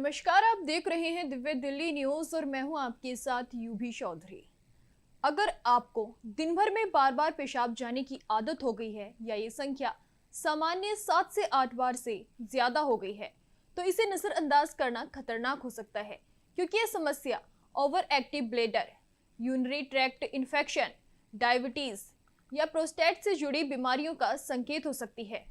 नमस्कार, आप देख रहे हैं दिव्य दिल्ली न्यूज और मैं हूं आपके साथ यूभी चौधरी। अगर आपको दिन भर में बार बार पेशाब जाने की आदत हो गई है या ये संख्या सामान्य 7 से 8 बार से ज्यादा हो गई है तो इसे नजरअंदाज करना खतरनाक हो सकता है, क्योंकि यह समस्या over active bladder, urinary tract infection, diabetes या प्रोस्टेट से जुड़ी बीमारियों का संकेत हो सकती है।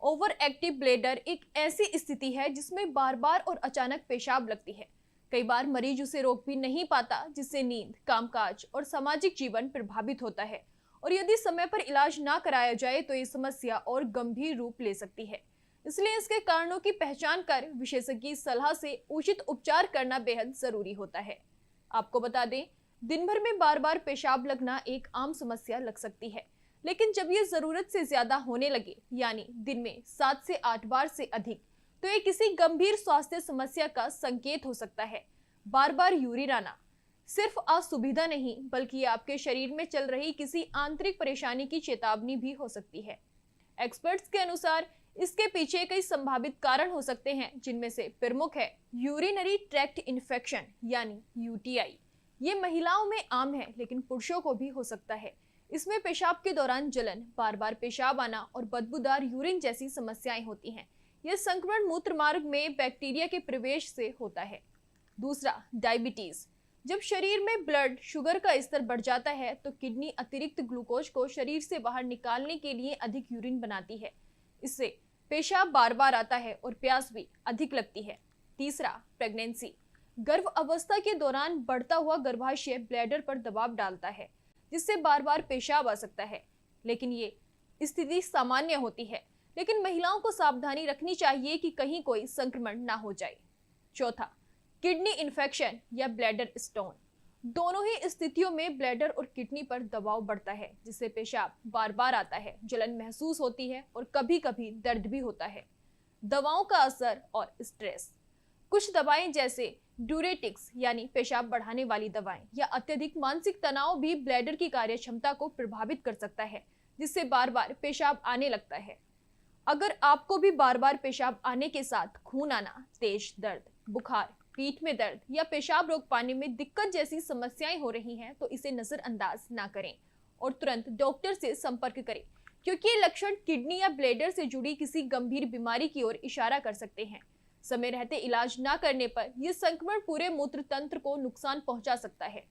ओवर एक्टिव ब्लैडर एक ऐसी स्थिति है जिसमें बार बार और अचानक पेशाब लगती है। कई बार मरीज उसे रोक भी नहीं पाता, जिससे नींद, कामकाज और सामाजिक जीवन प्रभावित होता है। और यदि समय पर इलाज ना कराया जाए तो ये समस्या और गंभीर रूप ले सकती है। इसलिए इसके कारणों की पहचान कर विशेषज्ञ की सलाह से उचित उपचार करना बेहद जरूरी होता है। आपको बता दें, दिन भर में बार बार पेशाब लगना एक आम समस्या लग सकती है, लेकिन जब ये जरूरत से ज्यादा होने लगे, यानी दिन में 7 से 8 बार से अधिक, तो ये किसी गंभीर स्वास्थ्य समस्या का संकेत हो सकता है। बार बार यूरिन आना सिर्फ असुविधा नहीं, बल्कि ये आपके शरीर में चल रही किसी आंतरिक परेशानी की चेतावनी भी हो सकती है। एक्सपर्ट्स के अनुसार इसके पीछे कई संभावित कारण हो सकते हैं, जिनमें से प्रमुख है यूरिनरी ट्रैक्ट इन्फेक्शन यानी यूटीआई। ये महिलाओं में आम है, लेकिन पुरुषों को भी हो सकता है। इसमें पेशाब के दौरान जलन, बार बार पेशाब आना और बदबूदार यूरिन जैसी समस्याएं होती हैं। यह संक्रमण मूत्र मार्ग में बैक्टीरिया के प्रवेश से होता है। दूसरा, डायबिटीज। जब शरीर में ब्लड शुगर का स्तर बढ़ जाता है तो किडनी अतिरिक्त ग्लूकोज को शरीर से बाहर निकालने के लिए अधिक यूरिन बनाती है। इससे पेशाब बार बार आता है और प्यास भी अधिक लगती है। तीसरा, प्रेगनेंसी। गर्भ अवस्था के दौरान बढ़ता हुआ गर्भाशय ब्लैडर पर दबाव डालता है, जिससे बार बार पेशाब आ सकता है, लेकिन ये स्थिति सामान्य होती है। लेकिन महिलाओं को सावधानी रखनी चाहिए कि कहीं कोई संक्रमण ना हो जाए। चौथा, किडनी इन्फेक्शन या ब्लैडर स्टोन। दोनों ही स्थितियों में ब्लैडर और किडनी पर दबाव बढ़ता है, जिससे पेशाब बार बार आता है, जलन महसूस होती है और कभी कभी दर्द भी होता है। दवाओं का असर और स्ट्रेस। कुछ दवाएं जैसे ड्यूरेटिक्स यानी पेशाब बढ़ाने वाली दवाएं या अत्यधिक मानसिक तनाव भी ब्लैडर की कार्यक्षमता को प्रभावित कर सकता है, जिससे बार बार पेशाब आने लगता है। अगर आपको भी बार बार पेशाब आने के साथ खून आना, तेज दर्द, बुखार, पीठ में दर्द या पेशाब रोक पाने में दिक्कत जैसी समस्याएं हो रही हैं, तो इसे नजरअंदाज ना करें और तुरंत डॉक्टर से संपर्क करें, क्योंकि ये लक्षण किडनी या ब्लैडर से जुड़ी किसी गंभीर बीमारी की ओर इशारा कर सकते हैं। समय रहते इलाज ना करने पर यह संक्रमण पूरे मूत्र तंत्र को नुकसान पहुंचा सकता है।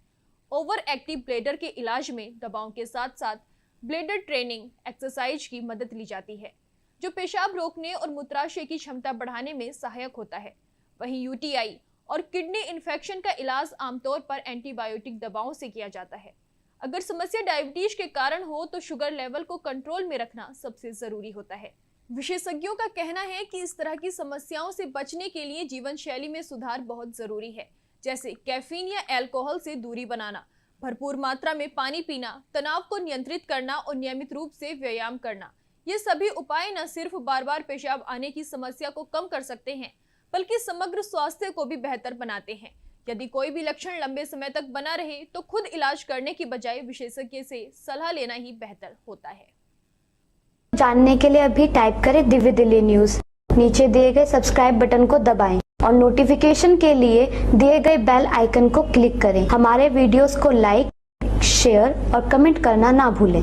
ओवर एक्टिव ब्लैडर के इलाज में दवाओं के साथ साथ ब्लैडर ट्रेनिंग एक्सरसाइज की मदद ली जाती है, जो पेशाब रोकने और मूत्राशय की क्षमता बढ़ाने में सहायक होता है। वहीं यूटीआई और किडनी इन्फेक्शन का इलाज आमतौर पर एंटीबायोटिक दवाओं से किया जाता है। अगर समस्या डायबिटीज के कारण हो तो शुगर लेवल को कंट्रोल में रखना सबसे जरूरी होता है। विशेषज्ञों का कहना है कि इस तरह की समस्याओं से बचने के लिए जीवन शैली में सुधार बहुत जरूरी है, जैसे कैफीन या अल्कोहल से दूरी बनाना, भरपूर मात्रा में पानी पीना, तनाव को नियंत्रित करना और नियमित रूप से व्यायाम करना। ये सभी उपाय न सिर्फ बार बार पेशाब आने की समस्या को कम कर सकते हैं, बल्कि समग्र स्वास्थ्य को भी बेहतर बनाते हैं। यदि कोई भी लक्षण लंबे समय तक बना रहे तो खुद इलाज करने की बजाय विशेषज्ञ से सलाह लेना ही बेहतर होता है। जानने के लिए अभी टाइप करें दिव्य दिल्ली न्यूज। नीचे दिए गए सब्सक्राइब बटन को दबाएं और नोटिफिकेशन के लिए दिए गए बेल आइकन को क्लिक करें। हमारे वीडियोस को लाइक, शेयर और कमेंट करना ना भूलें।